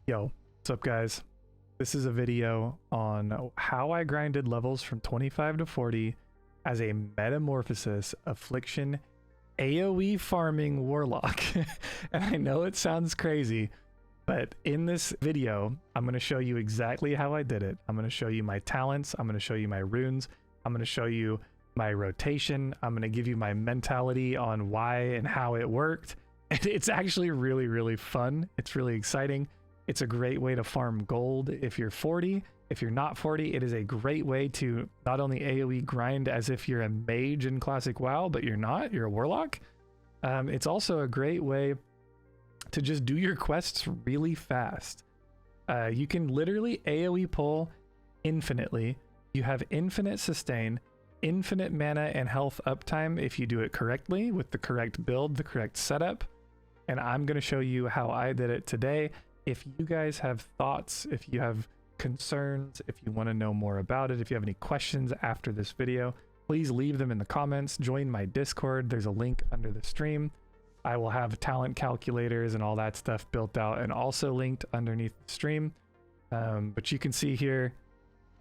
Yo, what's up guys? This is a video on how I grinded levels from 25 to 40 as a metamorphosis affliction AOE farming warlock. And I know it sounds crazy, but in this video, I'm going to show you exactly how I did it. I'm going to show you my talents. I'm going to show you my runes. I'm going to show you my rotation. I'm going to give you my mentality on why and how it worked. And it's actually really, really fun. It's really exciting. It's a great way to farm gold if you're 40. If you're not 40, it is a great way to not only AoE grind as if you're a mage in classic WoW, but you're not, you're a warlock. It's also a great way to just do your quests really fast. You can literally AoE pull infinitely. You have infinite sustain, infinite mana and health uptime if you do it correctly with the correct build, the correct setup. And I'm going to show you how I did it today. If you guys have thoughts, if you have concerns, if you want to know more about it, if you have any questions after this video, please leave them in the comments. Join my Discord. There's a link under the stream. I will have talent calculators and all that stuff built out and also linked underneath the stream. But you can see here,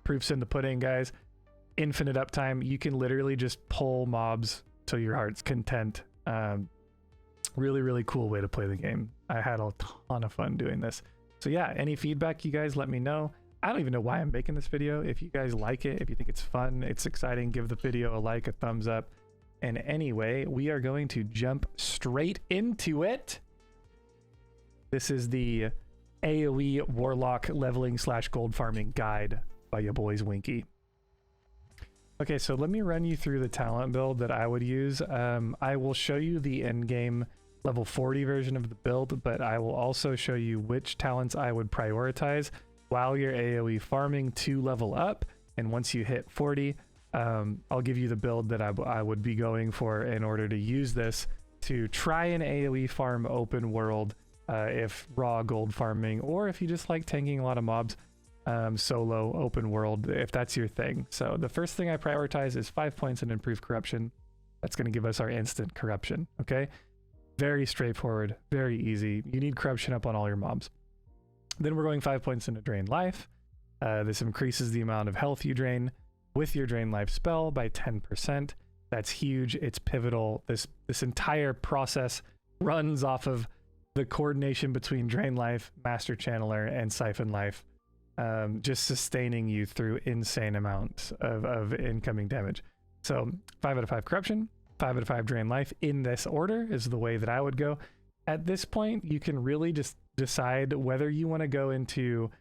proofs in the pudding, guys. Infinite uptime. You can literally just pull mobs till your heart's content. Really, really cool way to play the game. I had a ton of fun doing this. So yeah, any feedback you guys let me know. I don't even know why I'm making this video. If you guys like it, if you think it's fun, it's exciting, give the video a like, a thumbs up. And anyway, we are going to jump straight into it. This is the AOE Warlock leveling / gold farming guide by your boys Winky. Okay, so let me run you through the talent build that I would use. I will show you the end game level 40 version of the build, but I will also show you which talents I would prioritize while you're AoE farming to level up. And once you hit 40, I'll give you the build that I would be going for in order to use this to try an AoE farm open world if raw gold farming, or if you just like tanking a lot of mobs, solo open world, if that's your thing. So the first thing I prioritize is 5 points in improved corruption. That's going to give us our instant corruption. Okay, very straightforward, very easy. You need corruption up on all your mobs. Then we're going 5 points into drain life. This increases the amount of health you drain with your drain life spell by 10%. That's huge. It's pivotal. This entire process runs off of the coordination between drain life, master channeler, and siphon life, just sustaining you through insane amounts of incoming damage. So 5 out of 5 corruption, 5 out of 5 drain life in this order is the way that I would go. At this point, you can really just decide whether you want to go into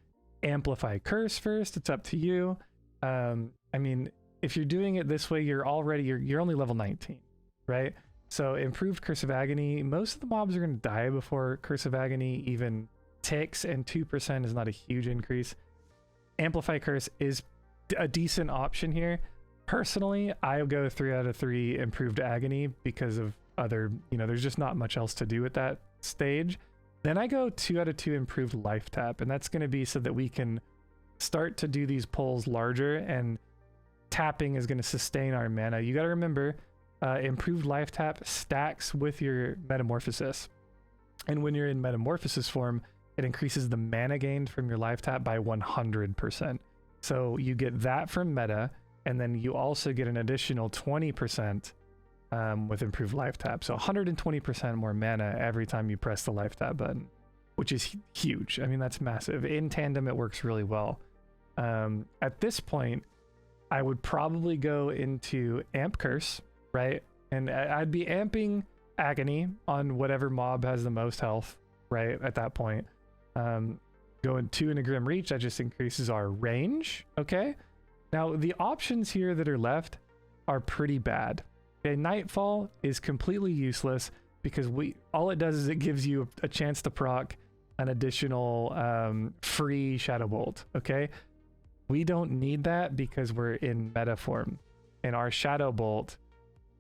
amplify curse first. It's up to you. I mean, if you're doing it this way, you're only level 19, right? So improved curse of agony, most of the mobs are going to die before curse of agony even ticks, and 2% is not a huge increase. Amplify curse is a decent option here. Personally, I'll go 3 out of 3 improved agony because of other, there's just not much else to do at that stage. Then I go 2 out of 2 improved life tap, and that's going to be so that we can start to do these pulls larger, and tapping is going to sustain our mana. You got to remember, improved life tap stacks with your metamorphosis, and when you're in metamorphosis form, it increases the mana gained from your life tap by 100%. So you get that from meta, and then you also get an additional 20% with improved life tap. So 120% more mana every time you press the life tap button, which is huge. I mean, that's massive. In tandem, it works really well. At this point, I would probably go into amp curse, right? And I'd be amping agony on whatever mob has the most health, right? At that point, going 2 into grim reach, that just increases our range. Okay, now the options here that are left are pretty bad. Okay, nightfall is completely useless because all it does is it gives you a chance to proc an additional free shadow bolt. Okay, we don't need that because we're in meta form, and our shadow bolt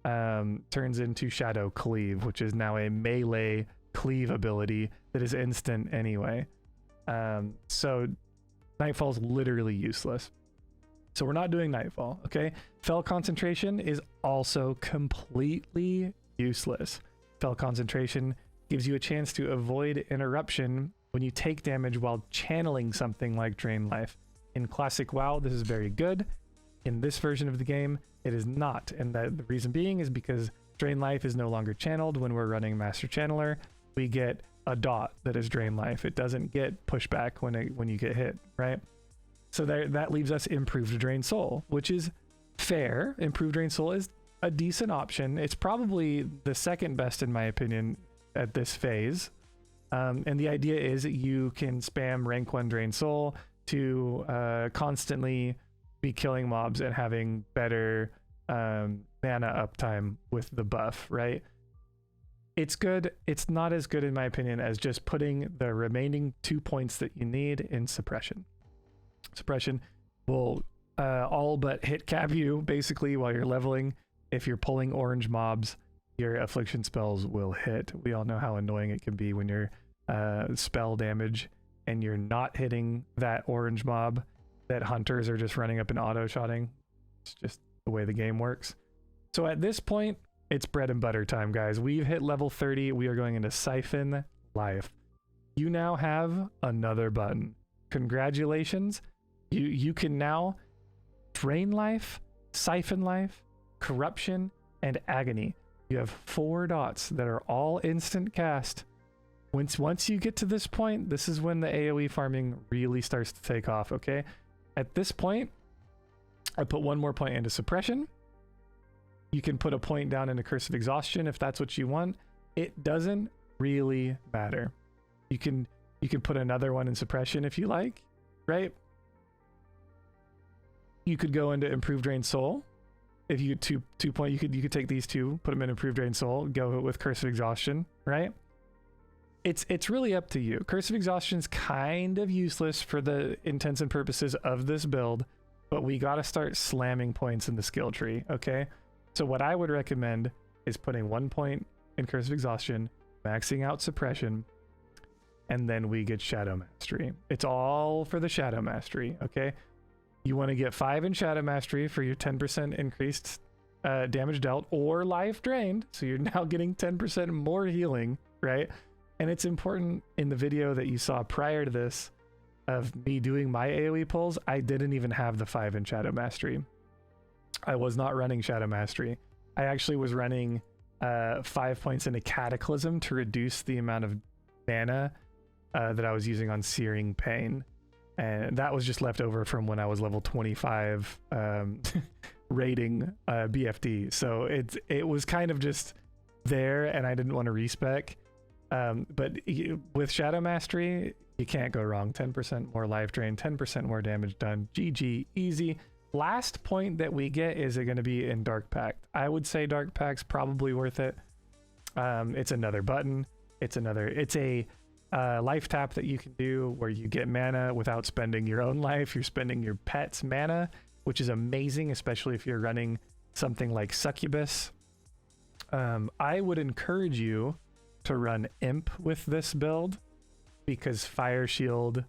turns into shadow cleave, which is now a melee cleave ability that is instant anyway. So nightfall is literally useless. So we're not doing nightfall. Okay, fell concentration is also completely useless. Fell concentration gives you a chance to avoid interruption when you take damage while channeling something like Drain Life. In Classic WoW, this is very good. In this version of the game, it is not. And the reason being is because Drain Life is no longer channeled. When we're running Master Channeler, we get a dot that is Drain Life. It doesn't get pushback when you get hit, right? So that leaves us Improved Drain Soul, which is fair. Improved Drain Soul is a decent option. It's probably the second best in my opinion at this phase. And the idea is that you can spam rank 1 Drain Soul to constantly be killing mobs and having better mana uptime with the buff, right? It's good. It's not as good in my opinion as just putting the remaining 2 points that you need in suppression. Suppression will all but hit cap you basically while you're leveling. If you're pulling orange mobs, your affliction spells will hit. We all know how annoying it can be when you're spell damage and you're not hitting that orange mob, that hunters are just running up and auto-shotting. It's just the way the game works. So at this point, it's bread and butter time, guys. We've hit level 30. We are going into Siphon Life. You now have another button. Congratulations. You can now Drain Life, Siphon Life, Corruption, and Agony. You have 4 dots that are all instant cast. Once you get to this point, this is when the AOE farming really starts to take off, okay? At this point, I put 1 more point into Suppression. You can put a point down into Curse of Exhaustion if that's what you want. It doesn't really matter. You can put another one in Suppression if you like, right? You could go into Improved Drain Soul. If you get 2 point, you could take these 2, put them in Improved Drain Soul, go with Curse of Exhaustion, right? It's really up to you. Curse of Exhaustion is kind of useless for the intents and purposes of this build, but we got to start slamming points in the skill tree, okay? So what I would recommend is putting 1 point in Curse of Exhaustion, maxing out Suppression, and then we get Shadow Mastery. It's all for the Shadow Mastery, okay? You want to get 5 in Shadow Mastery for your 10% increased damage dealt or life drained, so you're now getting 10% more healing, right? And it's important in the video that you saw prior to this of me doing my AoE pulls, I didn't even have the 5 in Shadow Mastery. I was not running Shadow Mastery. I actually was running 5 points into Cataclysm to reduce the amount of mana that I was using on Searing Pain. And that was just left over from when I was level 25 rating BFD. So it was kind of just there and I didn't want to respec. But with Shadow Mastery, you can't go wrong. 10% more life drain, 10% more damage done. GG, easy. Last point that we get is it going to be in Dark Pact. I would say Dark Pact's probably worth it. It's another button. It's a life tap that you can do where you get mana without spending your own life. You're spending your pet's mana, which is amazing, especially if you're running something like Succubus. I would encourage you to run Imp with this build because Fire Shield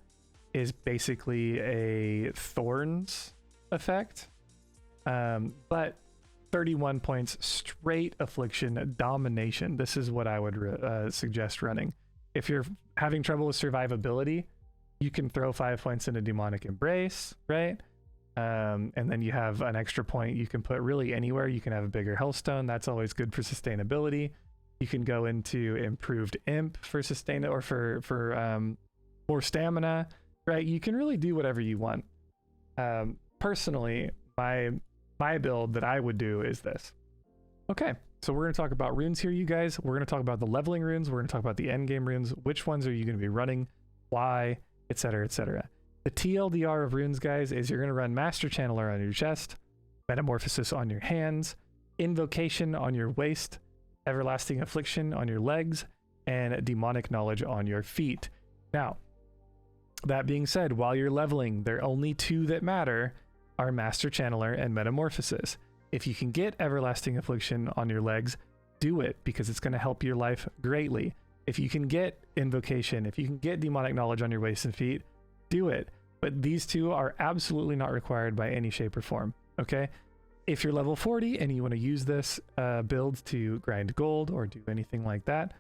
is basically a Thorns effect, but 31 points straight affliction domination. This is what I would suggest running. If you're having trouble with survivability, you can throw 5 points into Demonic Embrace, right? And then you have an extra point you can put really anywhere. You can have a bigger Hellstone. That's always good for sustainability. You can go into Improved Imp for sustain or for more stamina, right? You can really do whatever you want. Personally, my build that I would do is this. Okay, so we're going to talk about runes here, you guys. We're going to talk about the leveling runes. We're going to talk about the end game runes. Which ones are you going to be running? Why? Etc. etc. The TLDR of runes, guys, is you're going to run Master Channeler on your chest, Metamorphosis on your hands, Invocation on your waist, Everlasting Affliction on your legs, and Demonic Knowledge on your feet. Now, that being said, while you're leveling, there are only 2 that matter, are Master Channeler and Metamorphosis. If you can get Everlasting Affliction on your legs, do it, because it's going to help your life greatly. If you can get Invocation, if you can get Demonic Knowledge on your waist and feet, do it. But these 2 are absolutely not required by any shape or form, okay? If you're level 40 and you want to use this build to grind gold or do anything like that,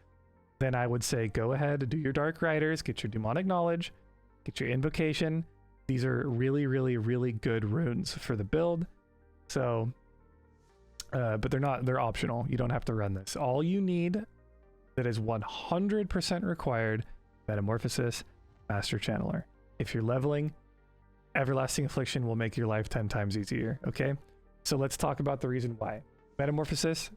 then I would say go ahead, do your Dark Riders, get your Demonic Knowledge, get your Invocation. These are really, really, really good runes for the build. So, but they're optional. You don't have to run this. All you need that is 100% required, Metamorphosis, Master Channeler. If you're leveling, Everlasting Affliction will make your life 10 times easier, okay? So let's talk about the reason why. Metamorphosis,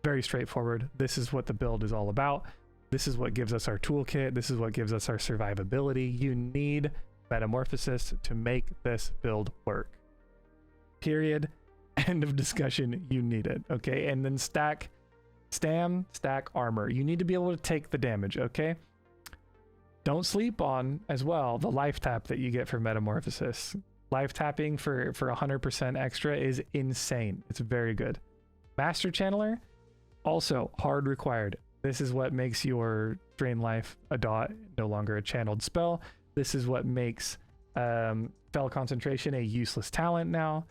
very straightforward. This is what the build is all about. This is what gives us our toolkit. This is what gives us our survivability. You need Metamorphosis to make this build work. Period. End of discussion. You need it, okay? And then stack armor. You need to be able to take the damage, okay? Don't sleep on, as well, the life tap that you get for Metamorphosis. Life tapping for 100% extra is insane. It's very good. Master Channeler, also hard required. This is what makes your Drain Life a dot, no longer a channeled spell. This is what makes Spell Concentration a useless talent now.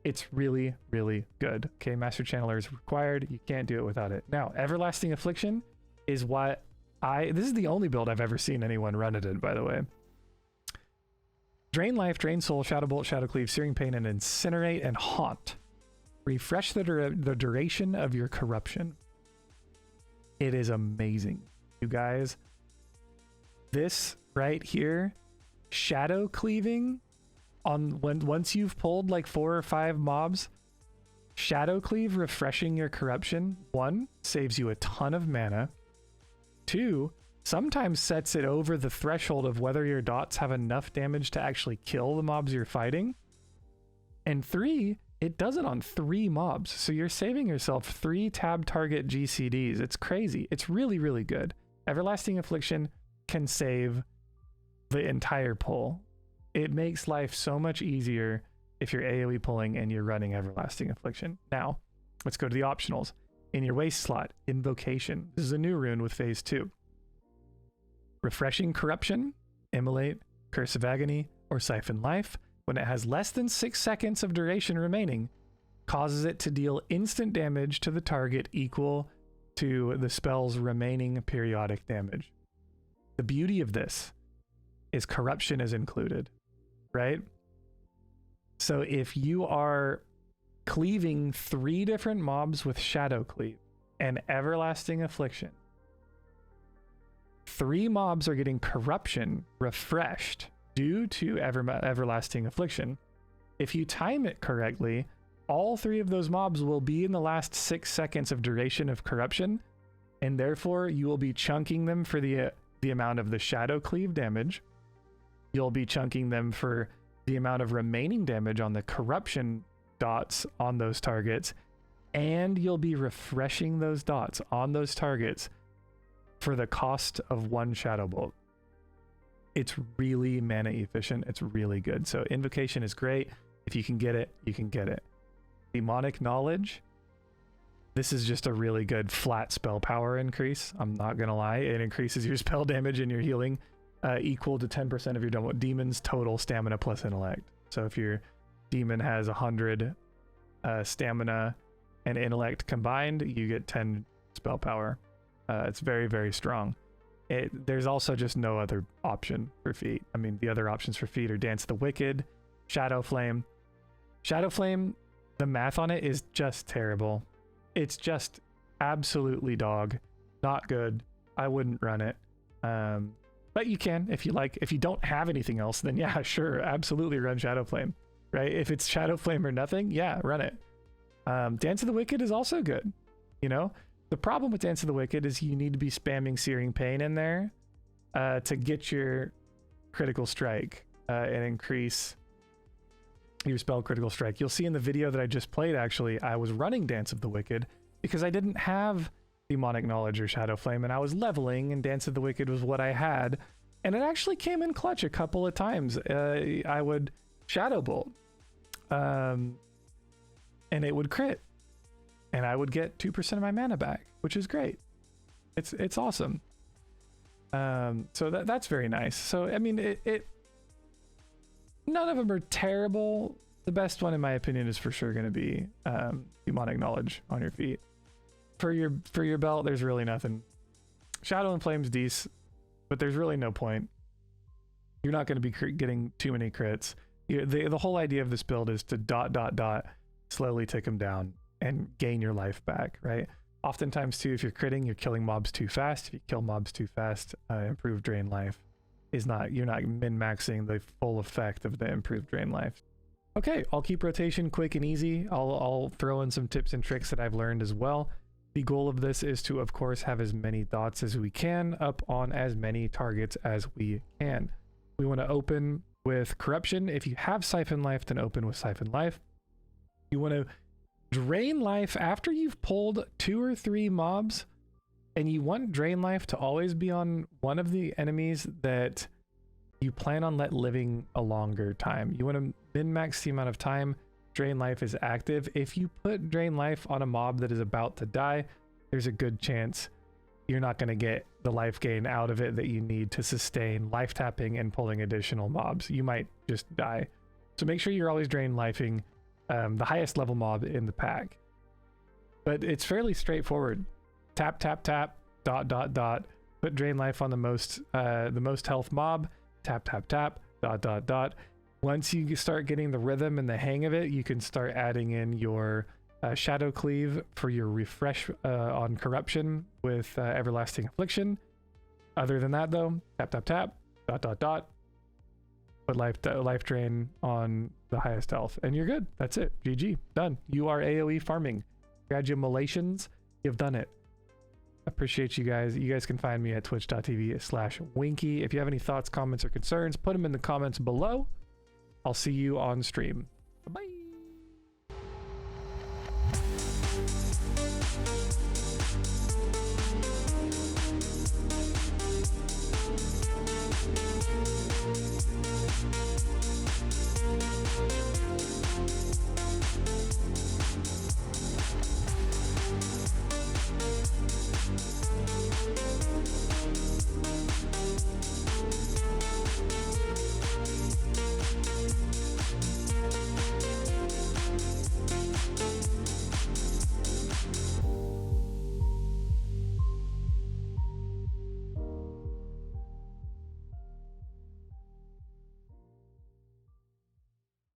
It's really, really good. Okay, Master Channeler is required. You can't do it without it. Now, Everlasting Affliction is what this is the only build I've ever seen anyone run it in, by the way. Drain Life, Drain Soul, Shadow Bolt, Shadow Cleave, Searing Pain, and Incinerate and Haunt. Refresh the duration of your corruption. It is amazing, you guys. This right here, Shadow Cleaving, once you've pulled like 4 or 5 mobs, Shadow Cleave refreshing your corruption, 1, saves you a ton of mana. 2, sometimes sets it over the threshold of whether your dots have enough damage to actually kill the mobs you're fighting. And 3, it does it on 3 mobs. So you're saving yourself 3 tab target GCDs. It's crazy. It's really, really good. Everlasting Affliction can save the entire pull. It makes life so much easier if you're AoE pulling and you're running Everlasting Affliction. Now, let's go to the optionals. In your waste slot, Invocation. This is a new rune with phase 2. Refreshing Corruption, Immolate, Curse of Agony, or Siphon Life, when it has less than 6 seconds of duration remaining, causes it to deal instant damage to the target equal to the spell's remaining periodic damage. The beauty of this is corruption is included, right? So if you are cleaving 3 different mobs with Shadow Cleave and Everlasting Affliction, 3 mobs are getting corruption refreshed due to Everlasting Affliction. If you time it correctly, all 3 of those mobs will be in the last 6 seconds of duration of corruption, and therefore you will be chunking them for the amount of the Shadow Cleave damage. You'll be chunking them for the amount of remaining damage on the corruption dots on those targets, and you'll be refreshing those dots on those targets for the cost of 1 Shadow Bolt. It's really mana efficient. It's really good. So Invocation is great. If you can get it, you can get it. Demonic Knowledge. This is just a really good flat spell power increase. I'm not gonna lie. It increases your spell damage and your healing equal to 10% of your demon's total stamina plus intellect. So if your demon has 100 stamina and intellect combined, you get 10 spell power. It's very, very strong. There's also just no other option for feat. I mean, the other options for feat are Dance the Wicked, Shadow Flame. Shadow Flame, the math on it is just terrible. It's just absolutely dog. Not good. I wouldn't run it. But you can if you like. If you don't have anything else, then yeah, sure, absolutely run Shadow Flame, right? If it's Shadow Flame or nothing, yeah, run it. Dance of the Wicked is also good. You know, the problem with Dance of the Wicked is you need to be spamming Searing Pain in there to get your critical strike and increase your spell critical strike. You'll see in the video that I just played, actually, I was running Dance of the Wicked because I didn't have Demonic Knowledge or Shadow Flame, and I was leveling, and Dance of the Wicked was what I had, and it actually came in clutch a couple of times. I would Shadow Bolt, and it would crit, and I would get 2% of my mana back, which is great. It's awesome. So that's very nice. So I mean, none of them are terrible. The best one, in my opinion, is for sure going to be Demonic Knowledge on your feet. For your belt, there's really nothing Shadow and Flame's decent, but there's really no point. You're not going to be getting too many crits. The whole idea of this build is to ... slowly take them down and gain your life back, right? Oftentimes too, if you're critting, you're killing mobs too fast. If you kill mobs too fast, improved drain life is not, you're not min-maxing the full effect of the improved drain life. Okay, I'll keep rotation quick and easy. I'll throw in some tips and tricks that I've learned as well. The goal of this is to, of course, have as many dots as we can up on as many targets as we can. We want to open with Corruption. If you have Siphon Life, then open with Siphon Life. You want to drain life after you've pulled 2 or 3 mobs, and you want drain life to always be on one of the enemies that you plan on living a longer time. You want to min-max the amount of time drain life is active. If you put drain life on a mob that is about to die, there's a good chance you're not going to get the life gain out of it that you need to sustain life tapping and pulling additional mobs. You might just die. So make sure you're always drain lifing the highest level mob in the pack. But it's fairly straightforward. Tap, tap, tap, ... Put drain life on the most health mob. Tap, tap, tap, ... Once you start getting the rhythm and the hang of it, you can start adding in your Shadow Cleave for your refresh on Corruption with Everlasting Affliction. Other than that though, tap, tap, tap, ... Put life drain on the highest health and you're good. That's it. GG. Done. You are AOE farming. Congratulations. You've done it. Appreciate you guys. You guys can find me at twitch.tv/winky. If you have any thoughts, comments, or concerns, put them in the comments below. I'll see you on stream. Bye.